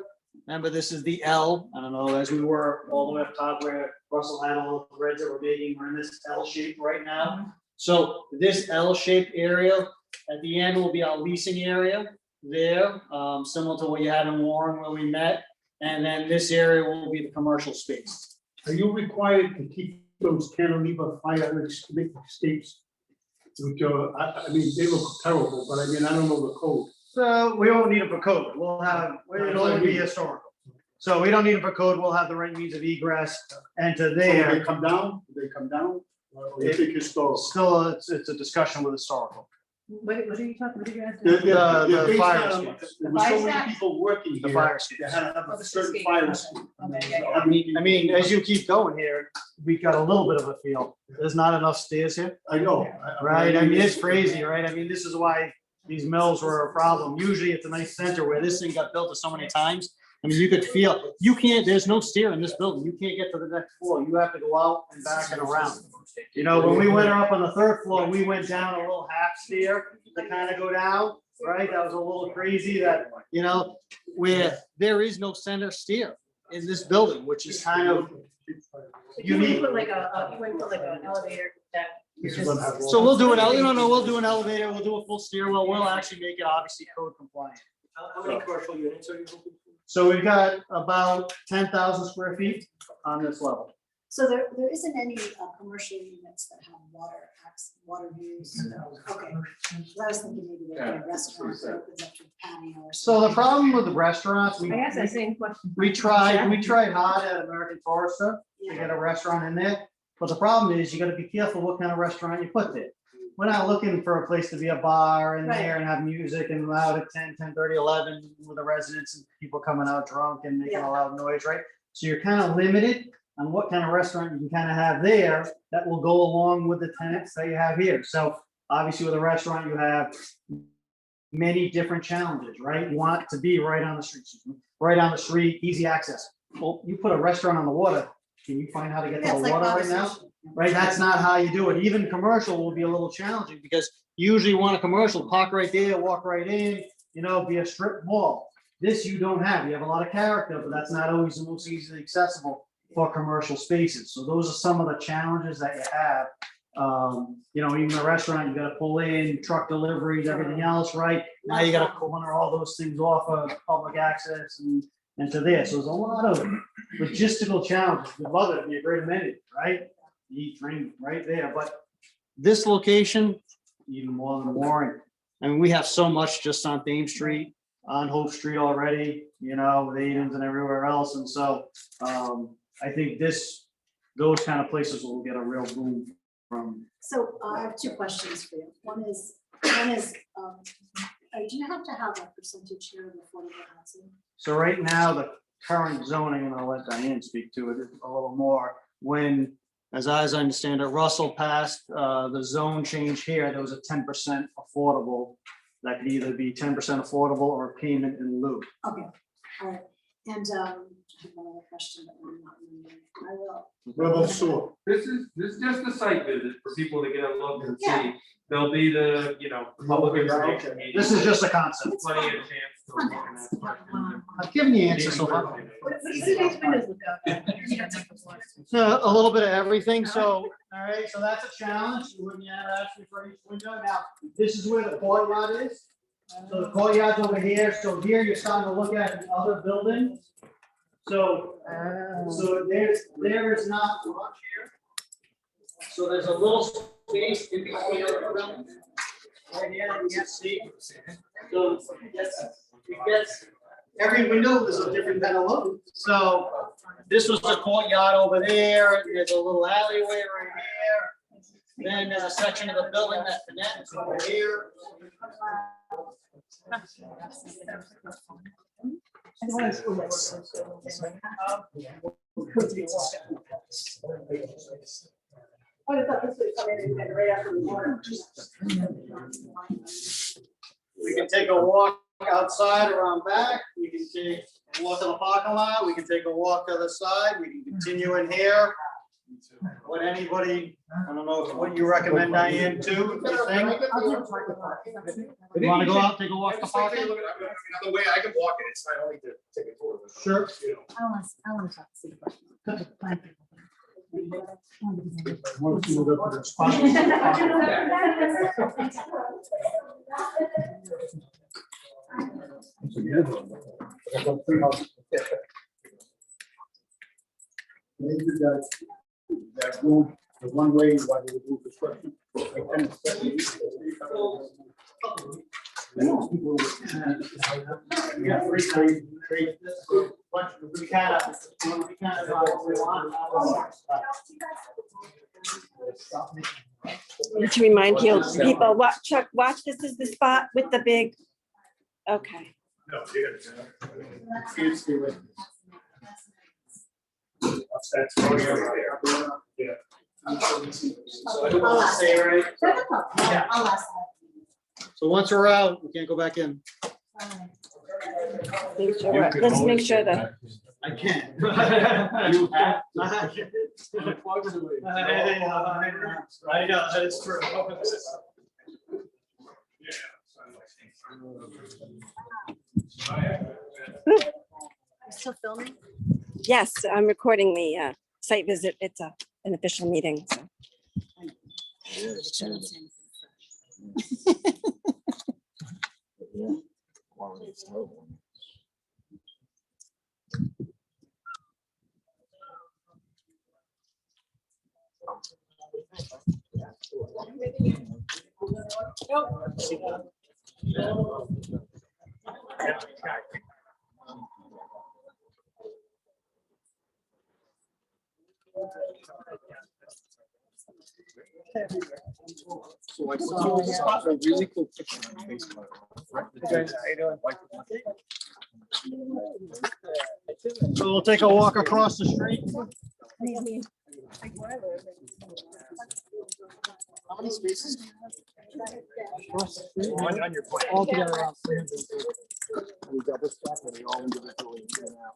remember, this is the L. I don't know, as we were all the way up top where Russell had all the threads that were making, we're in this L shape right now. So this L-shaped area at the end will be our leasing area there, similar to what you had in Warren where we met. And then this area will be the commercial space. Are you required to keep those cantilever fire escapes? Which I mean, they look terrible, but I mean, I don't know the code. So we won't need it for code. We'll have, it'll only be historical. So we don't need it for code. We'll have the right means of egress and to So They there. come down, they come down, or you think historical? Still, it's a discussion with historical. What are you talking about? You guys? The based fire on- escapes. There was so Fire many escape? people working The here. fire They escapes. had to have Oh, a the certain escape. fire Okay. escape. Okay, yeah, yeah. I mean, as you keep going here, we got a little bit of a feel. There's not enough stairs here, I know. right? I mean, it's crazy, right? I mean, this is why these mills were a problem. Usually it's a nice center where this thing got built so many times. I mean, you could feel, you can't, there's no stair in this building. You can't get to the next floor. You have to go out and back and around. You know, when we went up on the third floor, we went down a little half stair to kind of go down, right? That was a little crazy that, you know, where there is no center stair in this building, which is kind of You wouldn't unique. put like you wouldn't put like an elevator that. So we'll do we'll do an elevator, we'll do a full stairwell. We'll actually make it obviously code compliant. How many commercial units are you looking for? So we've got about 10,000 square feet on this level. So there isn't any commercial units that have water views? Okay. I was thinking maybe like a restaurant that opens up to a patio or So the something. problem with the restaurants, we I asked that same question. tried hard at American Tourister to get a restaurant in there. But the problem is you gotta be careful what kind of restaurant you put there. We're not looking for a place to be a bar in there and have music and loud at 10, 10:30, 11 with the residents and people coming out drunk and making a loud noise, right? So you're kind of limited on what kind of restaurant you can kind of have there that will go along with the tenants that you have here. So obviously with a restaurant, you have many different challenges, right? You want it to be right on the street, easy access. Well, you put a restaurant on the water, can you find how to get to Yeah, the it's like water right now? Right, that's not how you do it. Even commercial will be a little challenging because you usually want a commercial, park right there, walk right in, you know, be a strip mall. This you don't have. You have a lot of character, but that's not always the most easily accessible for commercial spaces. So those are some of the challenges that you have. You know, even a restaurant, you gotta pull in, truck deliveries, everything else, right? Now you gotta corner all those things off of public access and to there. So there's a lot of logistical challenges. We'd love it to be a great amenity, right? Eat, drink right there, but this location, even more than Warren. I mean, we have so much just on Thames Street, on Hope Street already, you know, with Adams and everywhere else. And so I think those kind of places will get a real boom from. So I have two questions for you. One is, do you have to have a percentage here of affordable housing? So right now, the current zoning, and I'll let Diane speak to it a little more, when, as I understand it, Russell passed the zone change here, there was a 10% affordable. That could either be 10% affordable or payment in lieu. Okay, all right. And I have one other question that I'm not remembering. I will. What about sewer? This is just a site visit for people to get a look and Yeah. see. There'll be the, public information. Okay. This is just a concept. Plenty of chance to look at that. I've given the answer so far. What do you guys windows look up? So a little bit of everything. So, all right, so that's a challenge. When you ask me for each window. Now, this is where the courtyard is. So the courtyard's over here. So here you're starting to look at the other buildings. So there is not much here. So there's a little space in between the buildings. Right here, you can see. So it gets, every window is a different kind of look. So this was the courtyard over there. There's a little alleyway right here. Then there's a section of the building that connects over here. What if this was coming in right after the water? We can take a walk outside around back. We can take a walk in the parking lot. We can take a walk to the side. We can continue in here. What anybody, I don't know what you recommend, Diane, too, if you think. You want to go out, take a walk to parking? The way I can walk it, it's not only to take a tour. but, Sure. I want to talk to you. Once you look up at the spot. Maybe that room, the one way why they do construction. Yeah, we kind of, To remind you, people, Chuck, watch, this is the spot with the big, okay. No, you gotta. It's the way. That's right there. Yeah. So I don't want to say, right? Yeah. I'll ask So once we're out, we can't go back in. that. Let's make sure that, I can't. You have I know, that is true. I'm still filming? yes, I'm recording the site visit. It's an official meeting, so. So I saw a really cool picture on Facebook. So we'll take a walk across the street. How many spaces? On your plan. All together around 300. We double stack or they all individually in and out?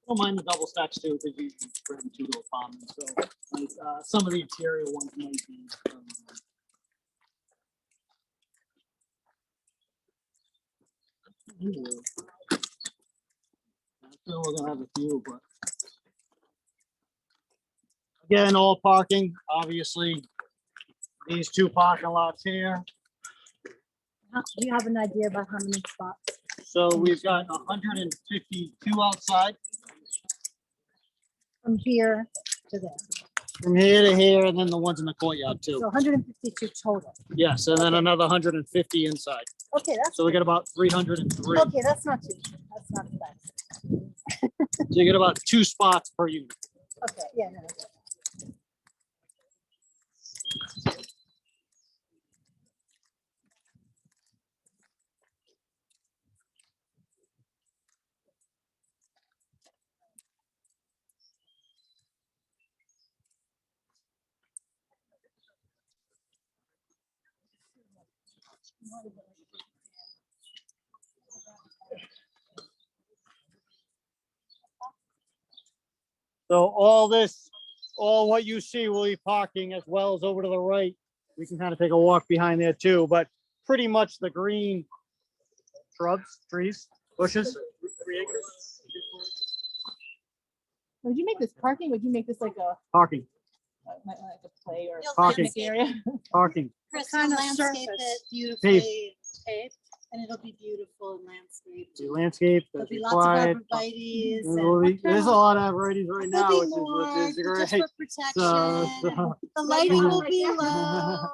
Don't mind the double stacks too, because you can bring two to apartments. So like, some of the interior ones might be. So we're gonna have a few, but again, all parking, obviously. These two parking lots here. Do you have an idea about how many spots? So we've got 152 outside. From here to there. From here to here, and then the ones in the courtyard too. So 152 total. Yes, and then another 150 inside. Okay, that's, So we got about 303. okay, that's not too bad. So you get about 2 spots per unit. Okay, yeah, no. So all this, all what you see will be parking, as well as over to the right. We can kind of take a walk behind there too, but pretty much the green shrubs, trees, bushes. Would you make this parking? Would you make this like a, Parking, like a play or Parking. picnic area? parking. Chris, kind will of landscape surface? it beautifully paved, and it'll be beautiful and landscaped. The landscape There'll that's be lots of required. arborvitae's. There's a lot of varieties right now, There'll which be more, is just great. for protection. So- The lighting will be low.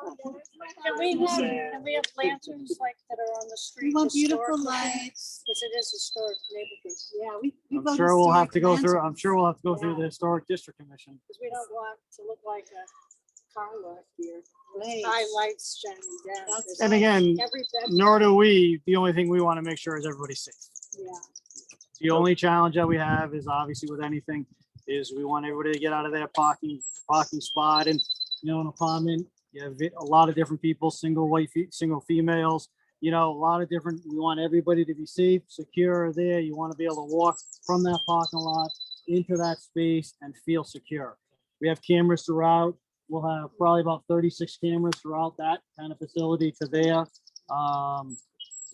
Can we have lanterns like that are on the street? We want historic beautiful looking? lights. Because it is historic neighborhood, Yeah, we I'm vote sure we'll have to go historic through, I'm lanterns. sure we'll have to go through the Historic District Commission. because we don't want to look like a car lot here. Right. High lights shining down. That's There's And again, every bedroom, nor do we, the only thing we want to make sure is everybody's safe. yeah. The only challenge that we have is obviously with anything is we want everybody to get out of their parking spot, and you know, an apartment, you have a lot of different people, single females, you know, a lot of different, we want everybody to be safe, secure there. You want to be able to walk from that parking lot into that space and feel secure. We have cameras throughout. We'll have probably about 36 cameras throughout that kind of facility to there.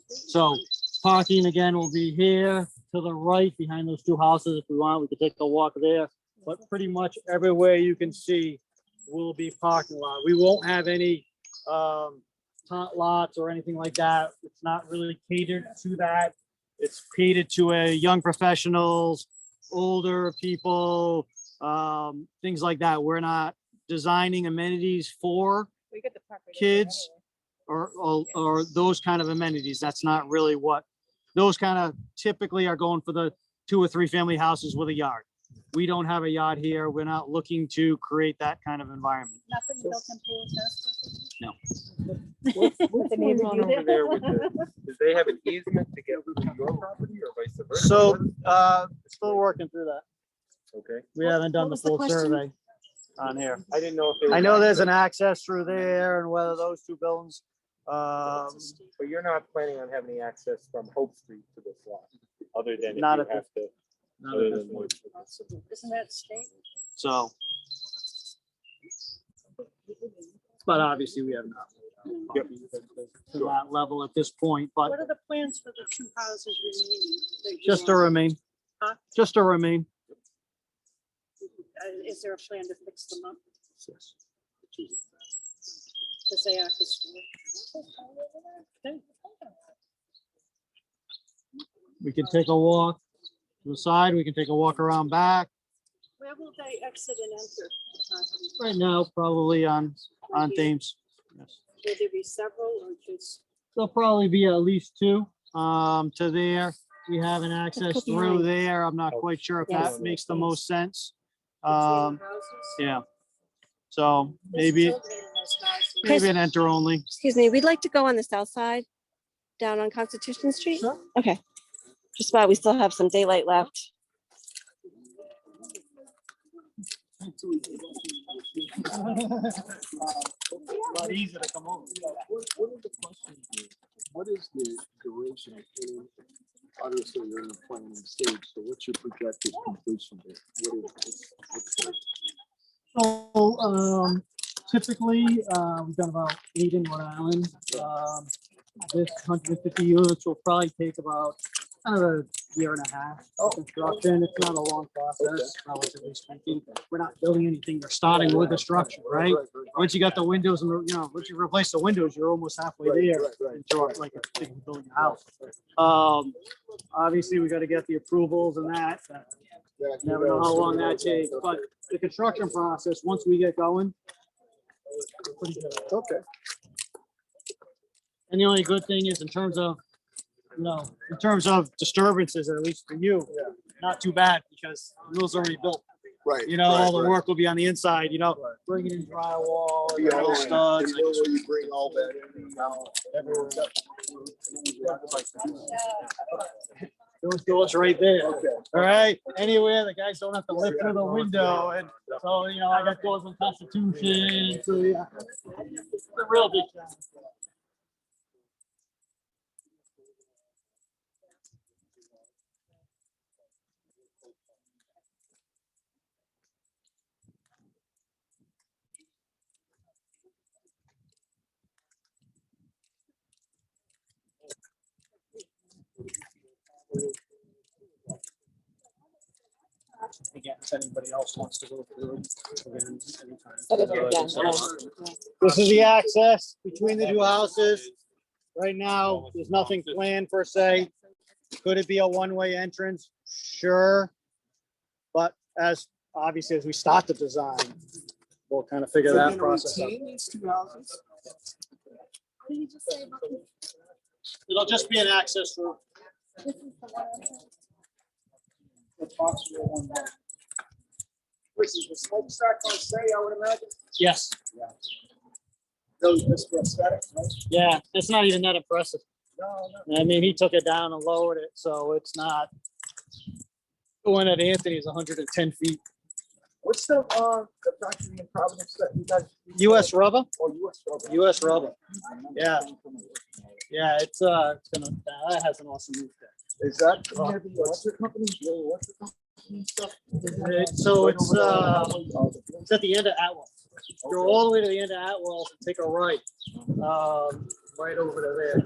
So parking again will be here to the right behind those two houses. If we want, we could take a walk there, but pretty much everywhere you can see will be parking lot. We won't have any tot lots or anything like that. It's not really catered to that. It's catered to a young professionals, older people, things like that. We're not designing amenities for We get the park right there kids or those kind of amenities. That's not really what, those kind of typically are going for the 2 or 3 family houses with a yard. We don't have a yard here. We're not looking to create that kind of environment. Nothing built-in pools, that's No. What's going on over there with the, do they have an easement to get to your property or vice versa? So, still working through that. Okay. We haven't done the was the full question? survey on here. I didn't know if there was. I know there's an access through there and whether those two buildings, But you're not planning on having any access from Hope Street to this lot, other than if Not you at have to. not other at this than point. Isn't that state? So. But obviously we have not. To that level at this point, but What are the plans for the 2 houses remaining? that you just to own? remain, Huh? just to remain. Is there a plan to fix them up? Because they are historic. Okay. We can take a walk to the side. We can take a walk around back. Where will they exit and enter? the property? Right now, probably on Thames. Yes. Will there be several or just? There'll probably be at least 2 to there. We have an access through there. I'm not quite sure if Yes. that makes the most sense. between Um, the houses? yeah. So There's maybe, children in those houses. maybe an enter only. Excuse me, we'd like to go on the south side, down on Constitution Street. Okay. Just while we still have some daylight left. Not easy to come over. What are the questions? What is the duration of the, obviously you're in the planning stage, so what's your projected completion date? What's the- So, typically, we've done about 8 in Rhode Island. This 150 units will probably take about a year and a half of construction. It's not a long process, relatively speaking. We're not building anything. You're starting with the structure, right? Once you got the windows and the, you know, once you replace the windows, you're almost halfway there. Into like a big building house. Obviously, we got to get the approvals and that. Never know how long that takes, but the construction process, once we get going. Pretty good. Okay. And the only good thing is in terms of, you know, in terms of disturbances, at least for you, not too bad because the mill's already built. Right. You know, all the right. work will be on the inside, you know, bringing in drywall, you know, studs. And where you bring all that in, Everywhere. Those doors right there. Okay. All right. Anywhere the guys don't have to lift through the window, and so you know I got doors with Constitution. So yeah, it's a real big job. Again, if anybody else wants to go through it, again, anytime. This is the access between the two houses. Right now, there's nothing planned per se. Could it be a one-way entrance? Sure. But as obviously as we start the design, we'll kind of figure that process out. These two houses? It'll just be an access route. This is the smokestack on say, I would imagine. Yes. Those just for aesthetics, right? Yeah, it's not even that impressive. No, no. I mean, he took it down and lowered it, so it's not. The one at Anthony's 110 feet. What's the factory in Providence that you guys? US rubber? Oh, US rubber. US rubber. Yeah. Yeah, it's gonna, that has an awesome roof there. Is that the electric company? The electric company stuff? So it's at the end of Atwell. Go all the way to the end of Atwell and take a right, right over to there.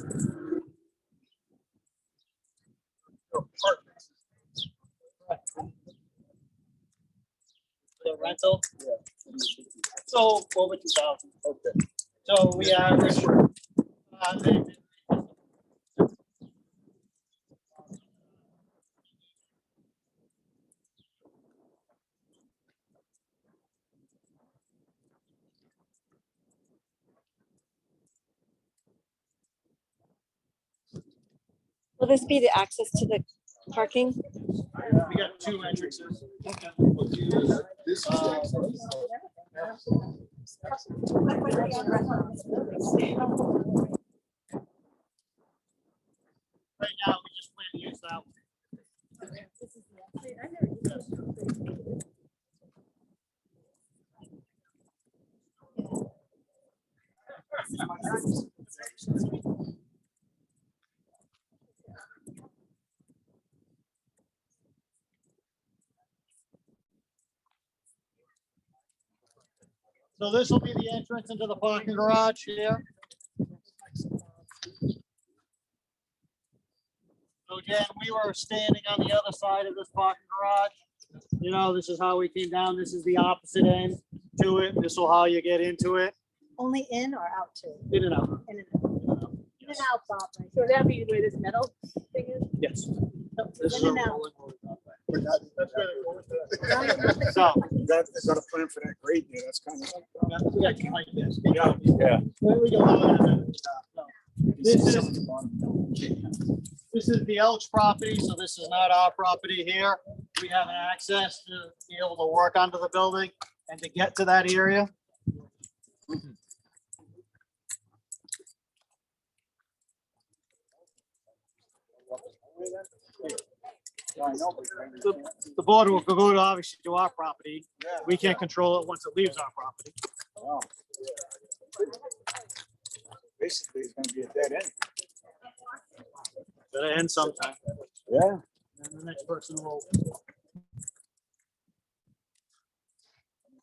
The rental? Yeah. So over 2,000. Okay. So we average. Will this be the access to the parking? We got two entrances. This is Right now, we just plan to use that one. So this will be the entrance into the parking garage here. So again, we were standing on the other side of this parking garage. You know, this is how we came down. This is the opposite end to it. This will how you get into it. Only in or out too? In and out. In and out. In and out, Bob. Right? So that'd be where this metal thing is? Yes. So This is in a and out. rolling road. So, So that's got a plan for that grade there, that's kind of. yeah, like this. Yeah. We can lower that. This is the Elch property, so this is not our property here. We have an access to be able to work onto the building and to get to that area. The board will go to obviously to our property. We can't control it once it leaves our property. Basically, it's gonna be a dead end. Gotta end sometime. Yeah. And the next person will.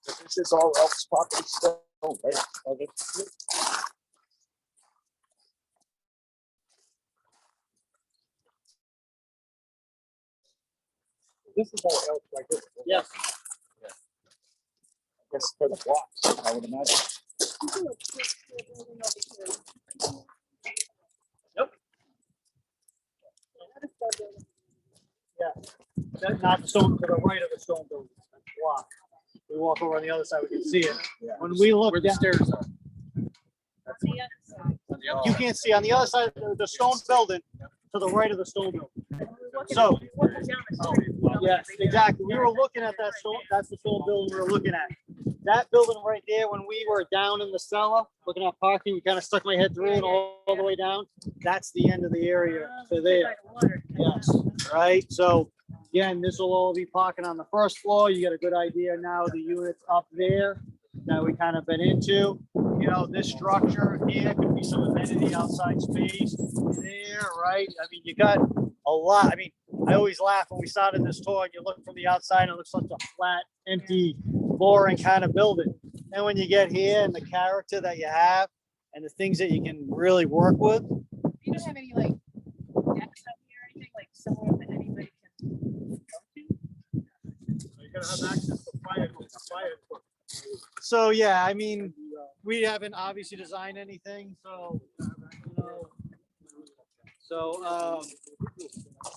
This is all else property still, right? Okay. This is all else right here. Yes. I guess for the blocks, I would imagine. Yep. Yeah, that's not the stone to the right of the stone building, that's block. We walk over on the other side, we can see it. When we look Where the down, stairs are. you can't see on the other side of the stone building to the right of the stone building. So Yes, exactly. We were looking at that, that's the sole building we were looking at. That building right there, when we were down in the cellar, looking at parking, we kind of stuck my head through and all the way down. That's the end of the area to there. Yes, right? So again, this will all be parking on the first floor. You get a good idea now of the units up there that we kind of been into. You know, this structure here could be some amenity outside space there, right? I mean, you got a lot. I mean, I always laugh when we started this tour and you look from the outside and it looks like a flat, empty, boring kind of building. And when you get here and the character that you have and the things that you can really work with. You don't have any like decks up here or anything like somewhere that anybody can go to? You're gonna have access to fire. So, yeah, I mean, we haven't obviously designed anything, so,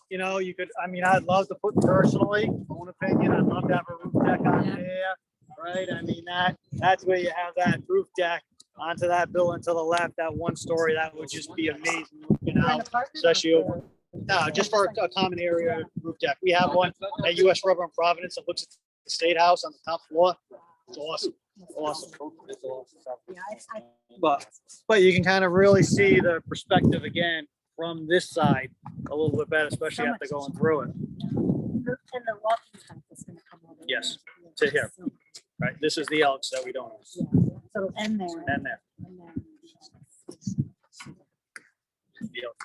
you know, you could, I mean, I'd love to put personally, own opinion, I'd love to have a roof deck on there, right? I mean, that's where you have that roof deck onto that building to the left, that one story, that would just be amazing, you know, especially over, no, just for a common area roof deck. We have one at US Rubber in Providence that looks at the State House on the top floor. It's awesome, awesome. It's awesome. But you can kind of really see the perspective again from this side a little bit better, especially after going through it. And the walking path is gonna come over. Yes, to here. Right, this is the Elks that we don't. So it'll end there. And there. And then- The Elk.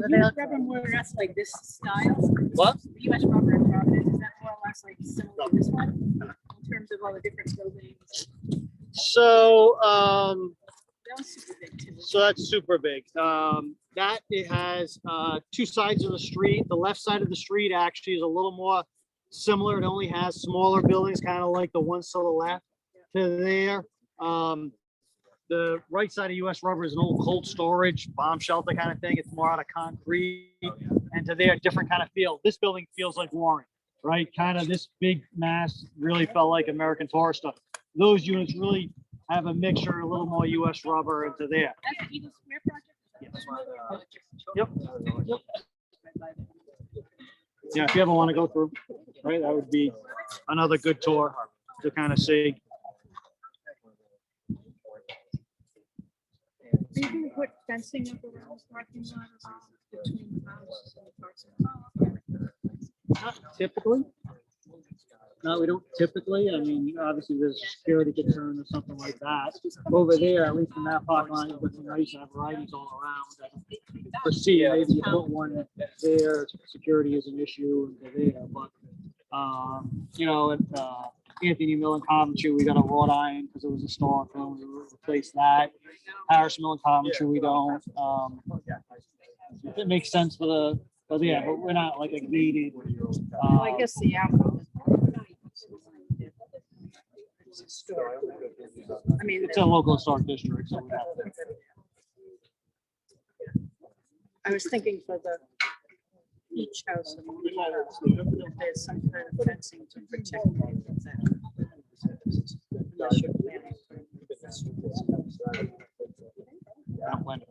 US Rubber more or less like this style? What? US Rubber in Providence, is that more or less like similar to this one? In terms of all the different buildings? So, That was super big too. so that's super big. That it has two sides of the street. The left side of the street actually is a little more similar. It only has smaller buildings, kind of like the ones to the left to there. The right side of US Rubber is an old cold storage bomb shelter kind of thing. It's more out of concrete, and to there, different kind of feel. This building feels like Warren, right? Kind of this big mass really felt like American Tourister. Those units really have a mixture, a little more US Rubber into there. That's the Eagle Square project? Yep. Yep. Yeah, if you ever want to go through, right, that would be another good tour to kind of see. Are you gonna put fencing up around the parking lot around between the house and the parking lot? Not typically. No, we don't typically. I mean, obviously there's a security concern or something like that. Over there, at least in that parking lot, you've got some nice varieties all around. For C, maybe you put one there, security is an issue there, but, you know, at Anthony Mill in Coventry, we got a wrought iron because it was historical. We replaced that. Harris Mill in Coventry, we don't. It makes sense for the, but yeah, but we're not like a gated. Well, I guess the apple. I mean, It's a local historic district, so we have to. I was thinking for the each house, if there's some kind of fencing to protect them from that. Unless you're planning for- I don't plan to-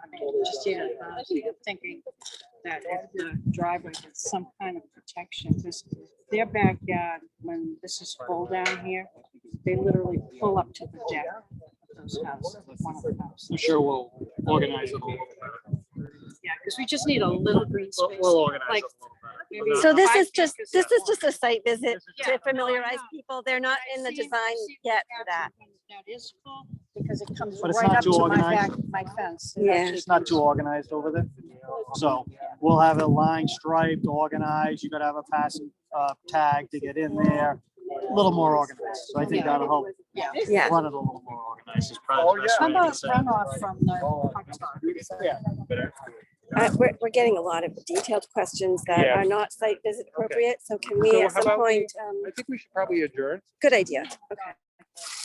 I mean, just, yeah, honestly, I'm thinking that if the driveway gets some kind of protection, because their backyard, when this is full down here, they literally pull up to the deck of those houses, one of the houses. I'm sure we'll organize it. Yeah, because we just need a little green space. We'll organize like it a little bit. maybe So this 5 is just, acres. this is just a site visit Yeah, to no, I familiarize know. people. They're not in the design yet for that. That is full, because it comes But it's right not up too to my organized. back, my fence. It Yeah. actually It's not comes- too organized over there. So we'll have it line striped, organized. You gotta have a passing tag to get in there. A little more organized. So I think that'll help Yeah. Yeah. run it a little more organized. Is probably the best How way to about say it. runoff from the hot tub? We're getting a lot of detailed questions that Yeah. are not site visit appropriate. So can we So at how some about we- point, I think we should probably adjourn. good idea. Okay.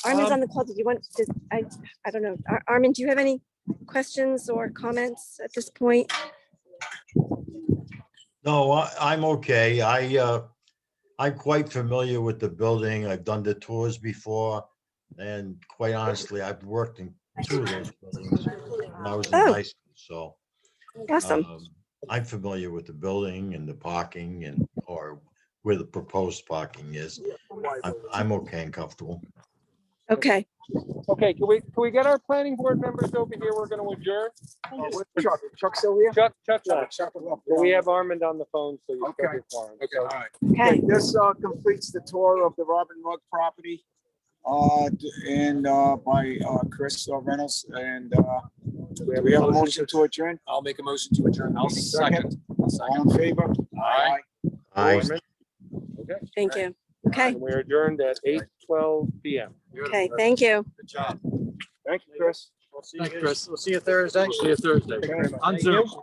Armin's on the call. Did you want, I don't know. Armin, do you have any questions or comments at this point? No, I'm okay. I'm quite familiar with the building. I've done the tours before. And quite honestly, I've worked in two of those buildings when I was in Oh. high school, so. Awesome. I'm familiar with the building and the parking and, or where the proposed parking is. I'm okay and comfortable. Okay, Okay, can we get our planning board members over here? We're gonna adjourn. Chuck still here? Chuck's Yeah, on. Chuck is up. But we have Armand on the phone, so you're still Okay. here for him. Okay, So- all right. okay. This completes the tour of the Robin Rugg property. And by Chris Reynolds, and do we have a motion to adjourn? I'll make a motion to adjourn. I'll Second. second. All in favor? Aye. Armand? Okay, Thank you. Okay, and we're adjourned at 8:12 PM. okay, thank you. Good job. Thank you, Chris. We'll see you Thursday. See you Thursday. Thank you very much. On Thank you. Zoom.